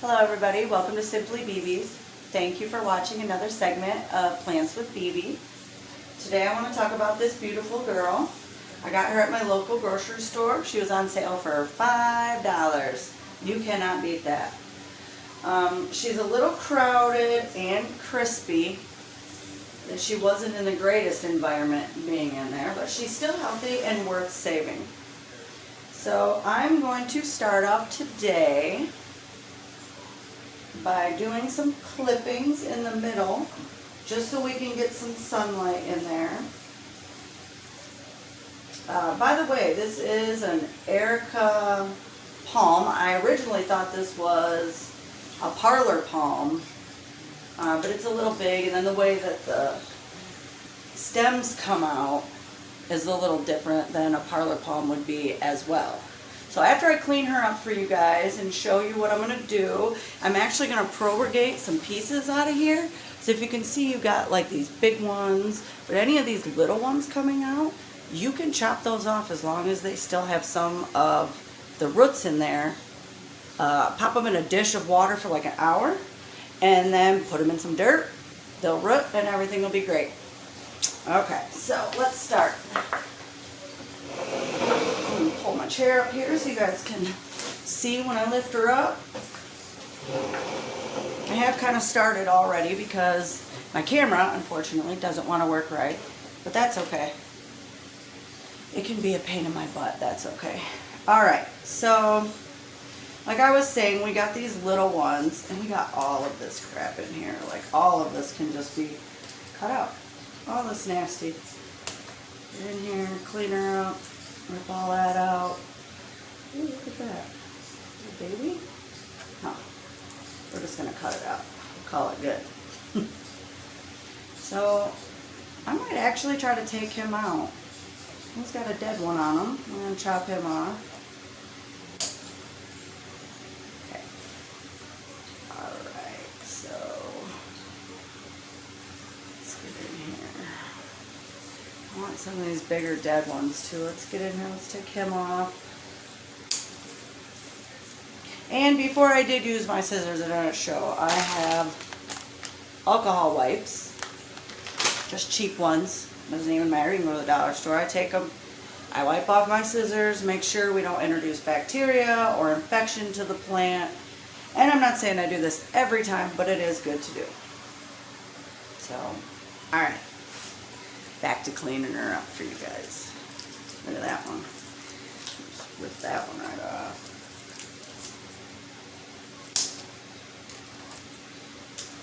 Hello everybody, welcome to Simply BB's. Thank you for watching another segment of Plants with BB. Today I want to talk about this beautiful girl. I got her at my local grocery store. She was on sale for $5. You cannot beat that. She's a little crowded and crispy. She wasn't in the greatest environment being in there, but she's still healthy and worth saving. So I'm going to start off today by doing some clippings in the middle, just so we can get some sunlight in there. By the way, this is an areca palm. I originally thought this was a parlor palm, but it's a little big, and then the way that the stems come out is a little different than a parlor palm would be as well. So after I clean her up for you guys and show you what I'm going to do, I'm actually going to propagate some pieces out of here. So if you can see, you got like these big ones, but any of these little ones coming out, you can chop those off as long as they still have some of the roots in there. Pop them in a dish of water for like an hour, and then put them in some dirt. They'll root and everything will be great. Okay, so let's start. I'm going to pull my chair up here so you guys can see when I lift her up. I have kind of started already because my camera, unfortunately, doesn't want to work right, but that's okay. It can be a pain in my butt, that's okay. Alright, so like I was saying, we got these little ones, and we got all of this crap in here. Like, all of this can just be cut out. All this nasty. Get in here, clean her up, rip all that out. Ooh, look at that. A baby? No. We're just going to cut it out. We'll call it good. So, I might actually try to take him out. He's got a dead one on him. I'm going to chop him off. Okay. Alright, so let's get in here. I want some of these bigger dead ones too. Let's get in here. Let's take him off. And before I did use my scissors in a show, I have alcohol wipes. Just cheap ones. Doesn't even matter. You can go to the dollar store. I take them. I wipe off my scissors. Make sure we don't introduce bacteria or infection to the plant. And I'm not saying I do this every time, but it is good to do. So, alright. Back to cleaning her up for you guys. Look at that one. Just rip that one right off.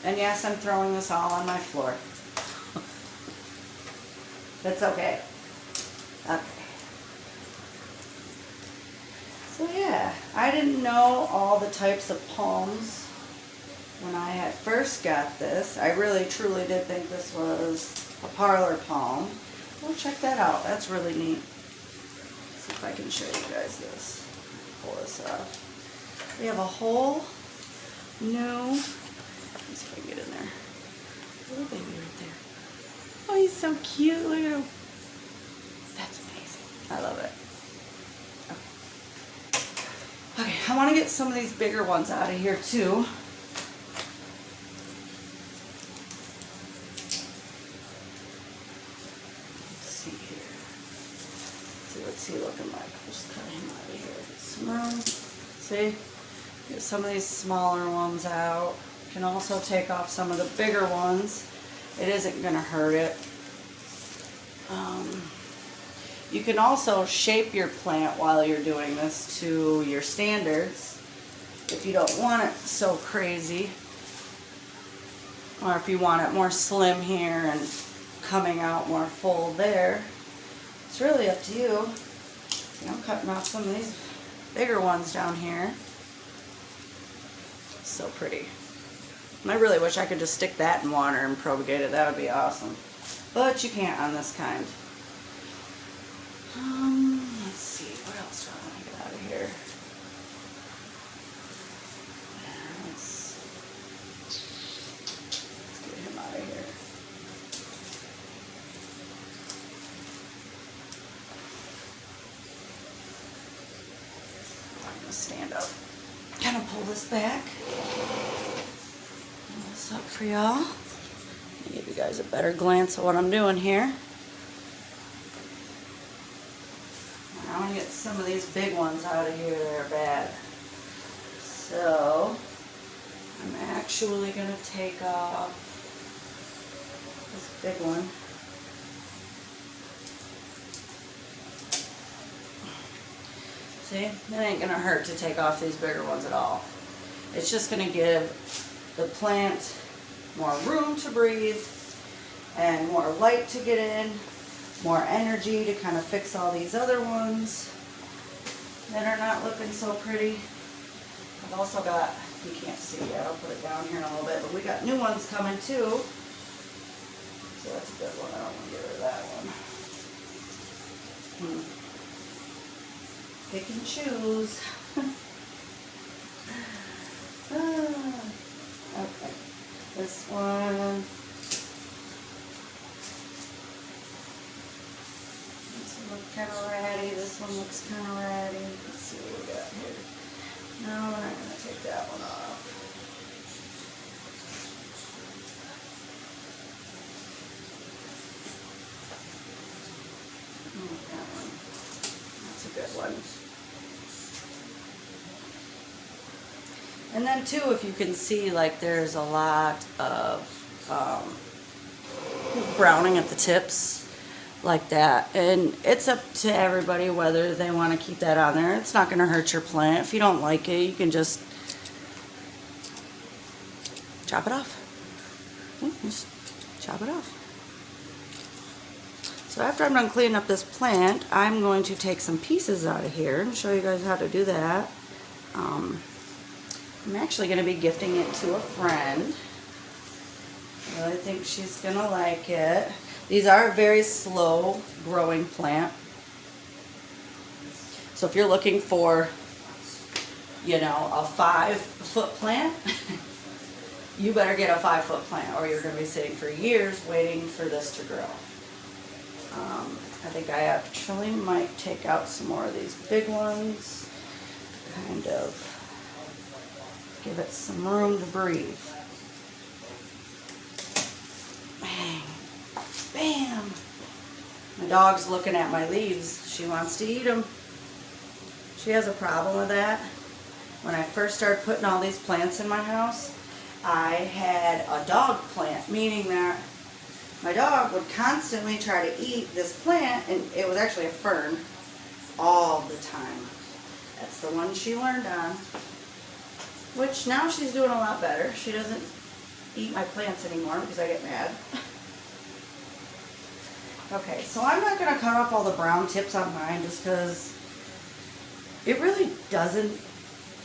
And yes, I'm throwing this all on my floor. That's okay. Okay. So yeah, I didn't know all the types of palms when I had first got this. I really truly did think this was a parlor palm. Well, check that out. That's really neat. Let's see if I can show you guys this. Pull this off. We have a whole new, let's see if I can get in there. Little baby right there. Oh, he's so cute. Look at him. That's amazing. I love it. Okay, I want to get some of these bigger ones out of here too. Let's see here. Let's see what's he looking like. Just cut him out of here. Get some room. See? Get some of these smaller ones out. You can also take off some of the bigger ones. It isn't going to hurt it. You can also shape your plant while you're doing this to your standards if you don't want it so crazy, or if you want it more slim here and coming out more full there. It's really up to you. See, I'm cutting off some of these bigger ones down here. So pretty. And I really wish I could just stick that in water and propagate it. That would be awesome. But you can't on this kind. Let's see, what else do I want to get out of here? Let's get him out of here. I'm going to stand up. kind of pull this back. Pull this up for y'all. Give you guys a better glance of what I'm doing here. I want to get some of these big ones out of here that are bad. So I'm actually going to take off this big one. See, it ain't going to hurt to take off these bigger ones at all. It's just going to give the plant more room to breathe and more light to get in, more energy to kind of fix all these other ones that are not looking so pretty. I've also got, you can't see yet, I'll put it down here in a little bit, but we got new ones coming too. So that's a good one. I don't want to get rid of that one. Pick and choose. Okay. This one. This one looks kind of ratty. This one looks kind of ratty. Let's see what we got here. No, we're not going to take that one off. That one. That's a good one. And then too, if you can see, like there's a lot of browning at the tips like that, and it's up to everybody whether they want to keep that on there. It's not going to hurt your plant. If you don't like it, you can just chop it off. Just chop it off. So after I'm done cleaning up this plant, I'm going to take some pieces out of here and show you guys how to do that. I'm actually going to be gifting it to a friend. I really think she's going to like it. These are a very slow growing plant. So if you're looking for, you know, a 5-foot plant, you better get a 5-foot plant or you're going to be sitting for years waiting for this to grow. I think I actually might take out some more of these big ones, kind of give it some room to breathe. Bang. Bam. My dog's looking at my leaves. She wants to eat them. She has a problem with that. When I first started putting all these plants in my house, I had a dog plant, meaning that my dog would constantly try to eat this plant, and it was actually a fern, all the time. That's the one she learned on, which now she's doing a lot better. She doesn't eat my plants anymore because I get mad. Okay, so I'm not going to cut off all the brown tips on mine just because it really doesn't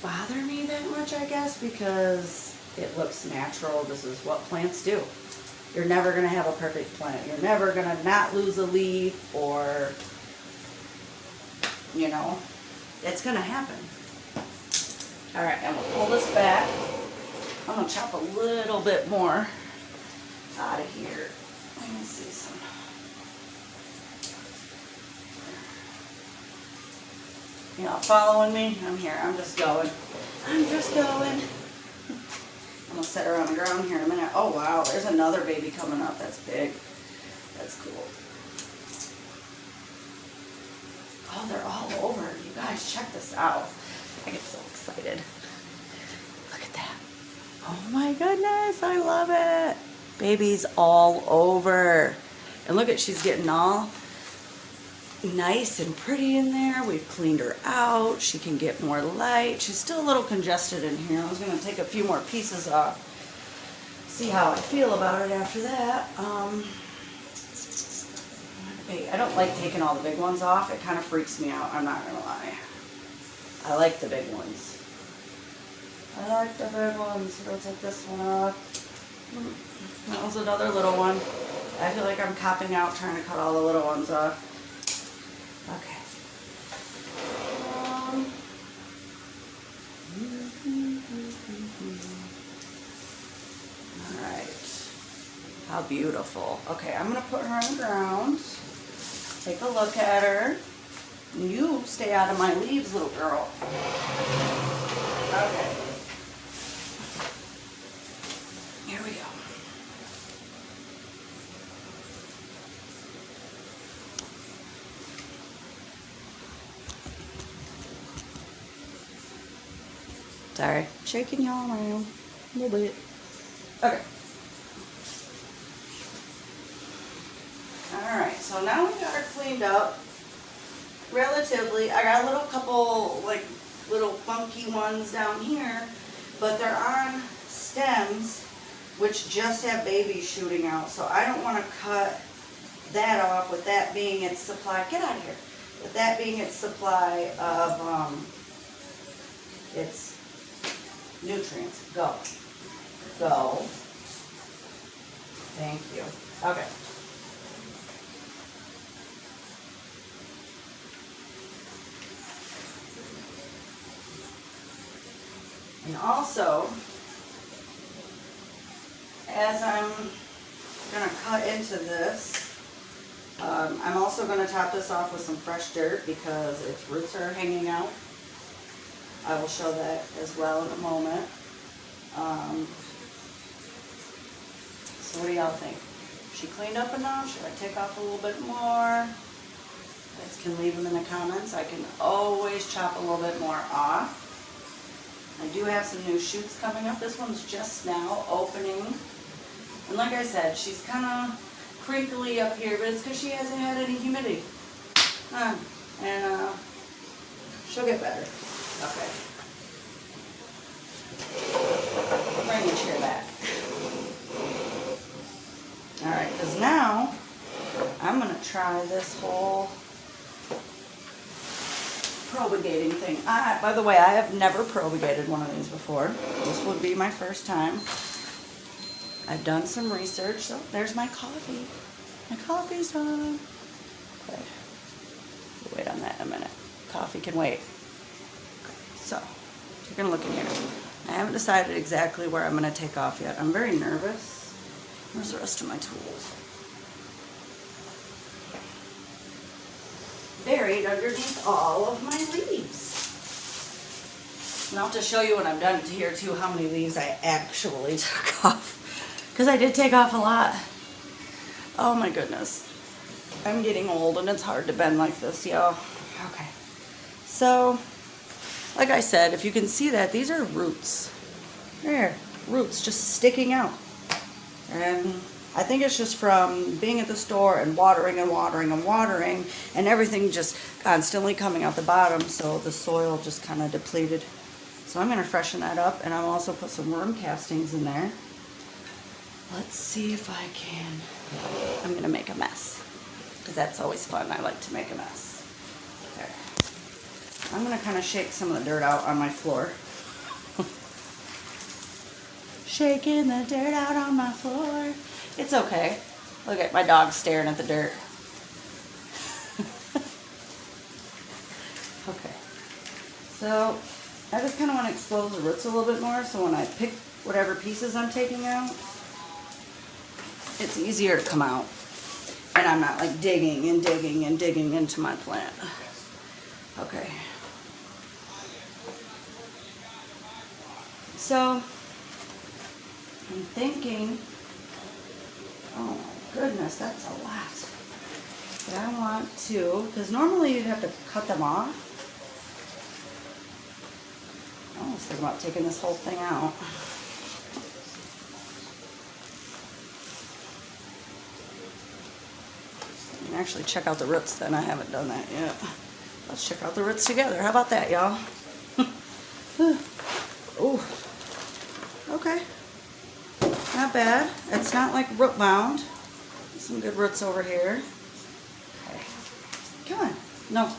bother me that much, I guess, because it looks natural. This is what plants do. You're never going to have a perfect plant. You're never going to not lose a leaf or, you know, it's going to happen. All right, I'm going to pull this back. I'm going to chop a little bit more out of here. Let me see some. You know, following me? I'm here. I'm just going. I'm just going. I'm going to set her on the ground here in a minute. Oh, wow. There's another baby coming up. That's big. That's cool. Oh, they're all over. You guys, check this out. I get so excited. Look at that. Oh, my goodness. I love it. Baby's all over. And look at, she's getting all nice and pretty in there. We've cleaned her out. She can get more light. She's still a little congested in here. I was going to take a few more pieces off. See how I feel about it after that. I don't like taking all the big ones off. It kind of freaks me out. I'm not going to lie. I like the big ones. I like the big ones. So let's take this one off. That was another little one. I feel like I'm copping out trying to cut all the little ones off. Okay. Alright. How beautiful. Okay, I'm going to put her on the ground. Take a look at her. You stay out of my leaves, little girl. Okay. Here we go. Sorry, shaking y'all around a little bit. Okay. Alright, so now we got her cleaned up relatively. I got a little couple, like, little funky ones down here, but they're on stems which just have babies shooting out, so I don't want to cut that off with that being its supply. Get out of here. With that being its supply of its nutrients. Go. Go. Thank you. Okay. And also, as I'm going to cut into this, I'm also going to top this off with some fresh dirt because its roots are hanging out. I will show that as well in a moment. So what do y'all think? Is she cleaned up enough? Should I take off a little bit more? You guys can leave them in the comments. I can always chop a little bit more off. I do have some new shoots coming up. This one's just now opening. And like I said, she's kind of crinkly up here, but it's because she hasn't had any humidity. And she'll get better. Okay. Bring the chair back. Alright, because now I'm going to try this whole propagating thing. By the way, I have never propagated one of these before. This would be my first time. I've done some research. So there's my coffee. My coffee's done. Okay. We'll wait on that in a minute. Coffee can wait. Okay. So you're going to look in here. I haven't decided exactly where I'm going to take off yet. I'm very nervous. Where's the rest of my tools? Buried underneath all of my leaves. And I'll just show you when I'm done here too how many leaves I actually took off. Because I did take off a lot. Oh my goodness. I'm getting old and it's hard to bend like this, yo. Okay. So, like I said, if you can see that, these are roots. There, roots just sticking out. And I think it's just from being at the store and watering and watering and watering and everything just constantly coming out the bottom, so the soil just kind of depleted. So I'm going to freshen that up, and I'll also put some worm castings in there. Let's see if I can. I'm going to make a mess because that's always fun. I like to make a mess. There. I'm going to kind of shake some of the dirt out on my floor. Shaking the dirt out on my floor. It's okay. Look at my dog staring at the dirt. Okay. So I just kind of want to expose the roots a little bit more, so when I pick whatever pieces I'm taking out, it's easier to come out. And I'm not like digging and digging and digging into my plant. Okay. So I'm thinking, oh my goodness, that's a lot. But I want to, because normally you'd have to cut them off. I almost think about taking this whole thing out. And actually check out the roots then. I haven't done that yet. Let's check out the roots together. How about that, y'all? Ooh. Okay. Not bad. It's not like root bound. Some good roots over here. Okay. Come on. No.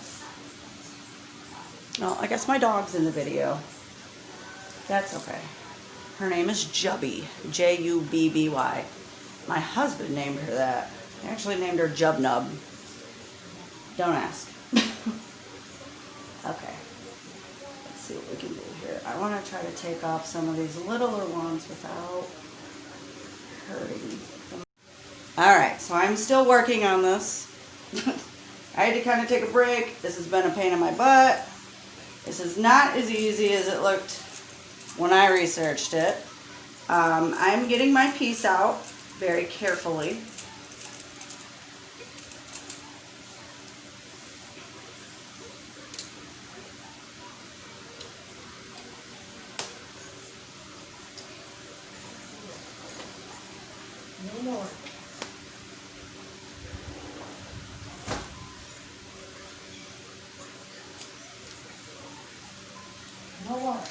No, I guess my dog's in the video. That's okay. Her name is Jubby. Jubby. My husband named her that. He actually named her Jubnub. Don't ask. Okay. Let's see what we can do here. I want to try to take off some of these littler ones without hurting them. Alright, so I'm still working on this. I had to kind of take a break. This has been a pain in my butt. This is not as easy as it looked when I researched it. I'm getting my piece out very carefully. No more. No more.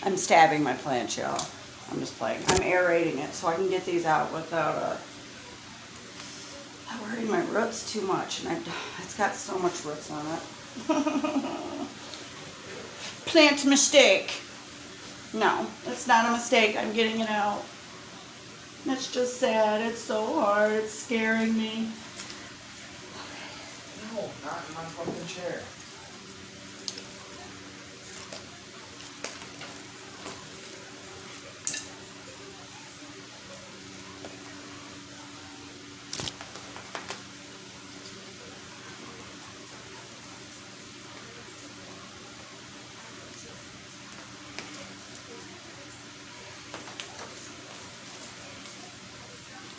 I'm stabbing my plants, y'all. I'm just playing. I'm aerating it so I can get these out without hurting my roots too much. And it's got so much roots on it. Plant mistake. No, it's not a mistake. I'm getting it out. It's just sad. It's so hard. It's scaring me. No, not in my fucking chair.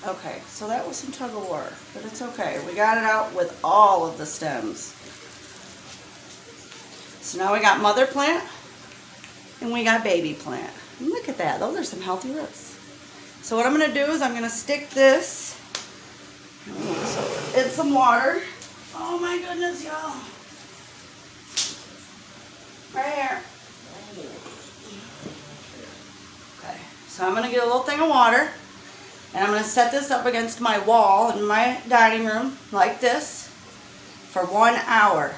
Okay, so that was some tug of war, but it's okay. We got it out with all of the stems. So now we got mother plant and we got baby plant. And look at that, those are some healthy roots. So what I'm gonna do is I'm gonna stick this in some water. Oh my goodness, y'all. Right here. Okay, so I'm gonna get a little thing of water. And I'm going to set this up against my wall in my dining room like this for 1 hour.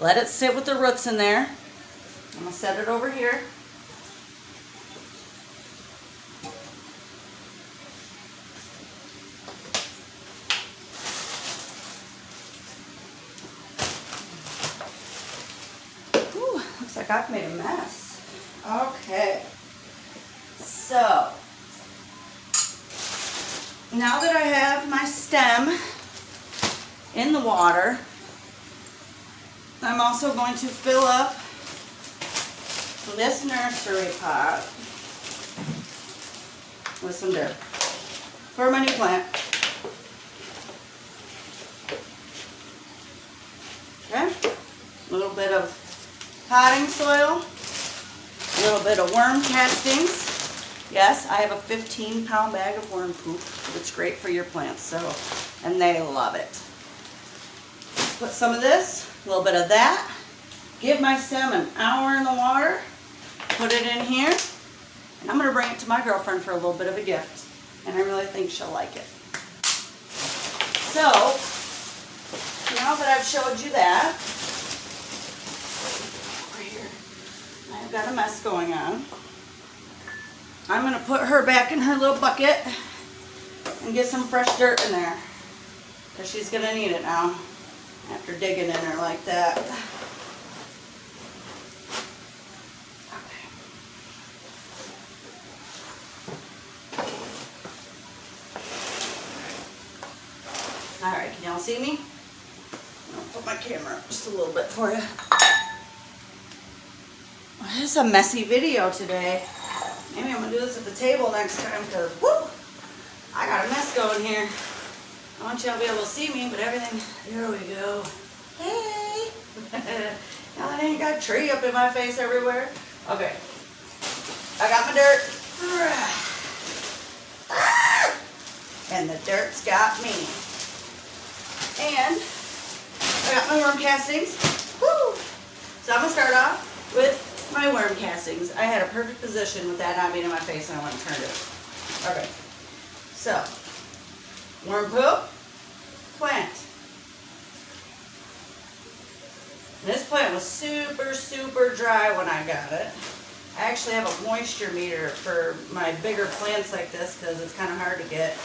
Let it sit with the roots in there. I'm going to set it over here. Ooh, looks like I've made a mess. Okay. So now that I have my stem in the water, I'm also going to fill up this nursery pot with some dirt for my new plant. Okay, a little bit of potting soil, a little bit of worm castings. Yes, I have a 15-pound bag of worm poop. It's great for your plants, so, and they love it. Put some of this, a little bit of that. Give my stem an hour in the water. Put it in here, and I'm going to bring it to my girlfriend for a little bit of a gift, and I really think she'll like it. So, now that I've showed you that, over here, I've got a mess going on. I'm going to put her back in her little bucket and get some fresh dirt in there, because she's going to need it now after digging in her like that. Okay. Alright, can y'all see me? I'll put my camera up just a little bit for you. This is a messy video today. Maybe I'm going to do this at the table next time because, whoo, I got a mess going here. I want y'all to be able to see me, but everything, there we go. Hey! Now I ain't got a tree up in my face everywhere. Okay. I got my dirt. And the dirt's got me. And I got my worm castings. Woo! So I'm going to start off with my worm castings. I had a perfect position with that not being in my face and I went and turned it. Okay. So, worm poop, plant. This plant was super, super dry when I got it. I actually have a moisture meter for my bigger plants like this because it's kind of hard to get.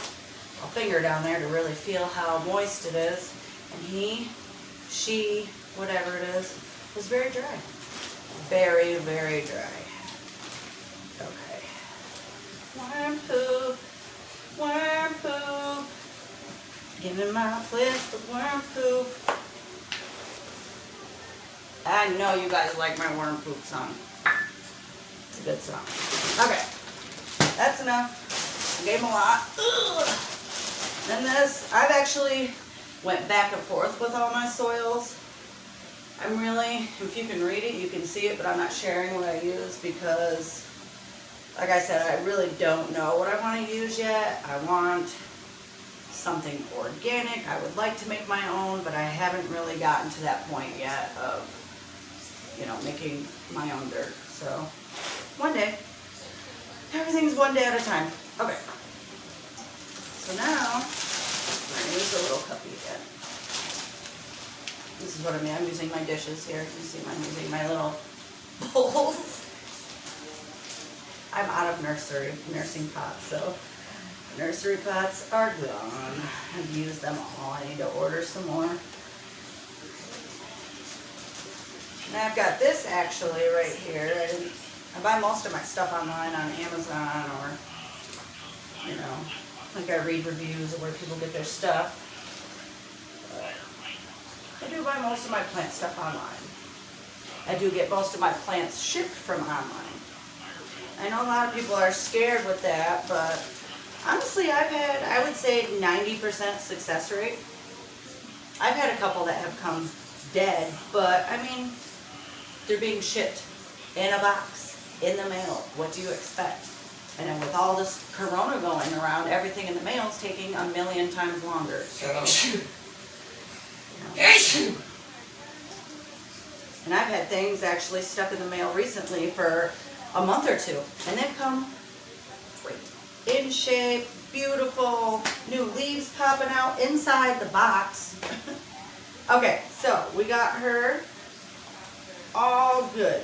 a finger down there to really feel how moist it is. And she, whatever it is, was very dry. Very, very dry. Okay. Worm poop. Worm poop. Giving my place the worm poop. I know you guys like my worm poop song. It's a good song. Okay. That's enough. I gave them a lot. Ugh. Then this, I've actually went back and forth with all my soils. I'm really, if you can read it, you can see it, but I'm not sharing what I use because, like I said, I really don't know what I want to use yet. I want something organic. I would like to make my own, but I haven't really gotten to that point yet of, you know, making my own dirt. So, one day. Everything's one day at a time. Okay. So now, I'm going to use a little cuppy again. This is what I mean. I'm using my dishes here. You see I'm using my little bowls. I'm out of nursing pots, so nursery pots are gone. I've used them all. I need to order some more. And I've got this actually right here. I buy most of my stuff online on Amazon or, you know, like I read reviews of where people get their stuff. I do buy most of my plant stuff online. I do get most of my plants shipped from online. I know a lot of people are scared with that, but honestly I've had, I would say 90% success rate. I've had a couple that have come dead, but I mean, they're being shipped in a box, in the mail. What do you expect? And then with all this corona going around, everything in the mail is taking a million times longer. So, and I've had things actually stuck in the mail recently for a month or two, and they've come great, in shape, beautiful, new leaves popping out inside the box. Okay, so we got her all good.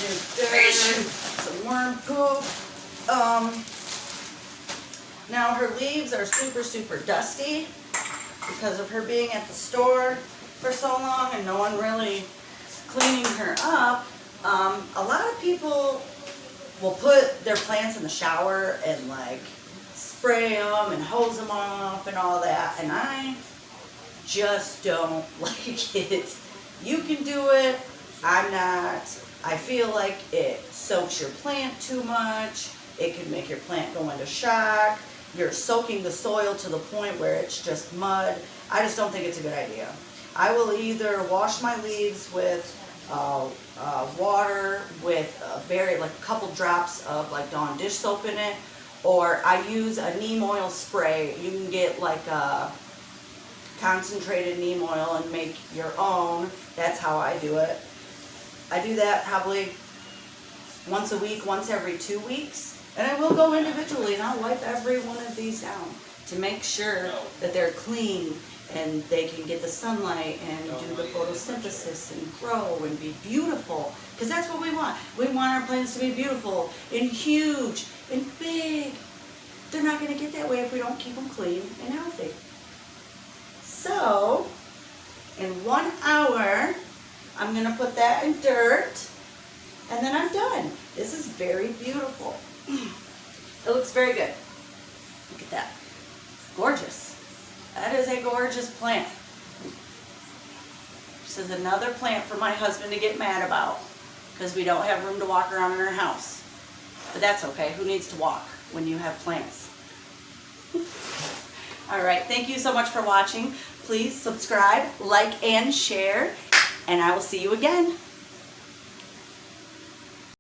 New dirt, some worm poop. Now her leaves are super, super dusty because of her being at the store for so long and no one really cleaning her up. A lot of people will put their plants in the shower and like spray them and hose them off and all that, and I just don't like it. You can do it, I'm not. I feel like it soaks your plant too much. It can make your plant go into shock. You're soaking the soil to the point where it's just mud. I just don't think it's a good idea. I will either wash my leaves with water with like a couple drops of like Dawn dish soap in it, or I use a neem oil spray. You can get like a concentrated neem oil and make your own. That's how I do it. I do that probably once a week, once every 2 weeks. And I will go individually and I'll wipe every one of these down to make sure that they're clean and they can get the sunlight and do the photosynthesis and grow and be beautiful. Because that's what we want. We want our plants to be beautiful and huge and big. They're not going to get that way if we don't keep them clean and healthy. So, in 1 hour, I'm going to put that in dirt and then I'm done. This is very beautiful. It looks very good. Look at that. Gorgeous. That is a gorgeous plant. This is another plant for my husband to get mad about because we don't have room to walk around in our house. But that's okay. Who needs to walk when you have plants? All right. Thank you so much for watching. Please subscribe, like, and share. And I will see you again.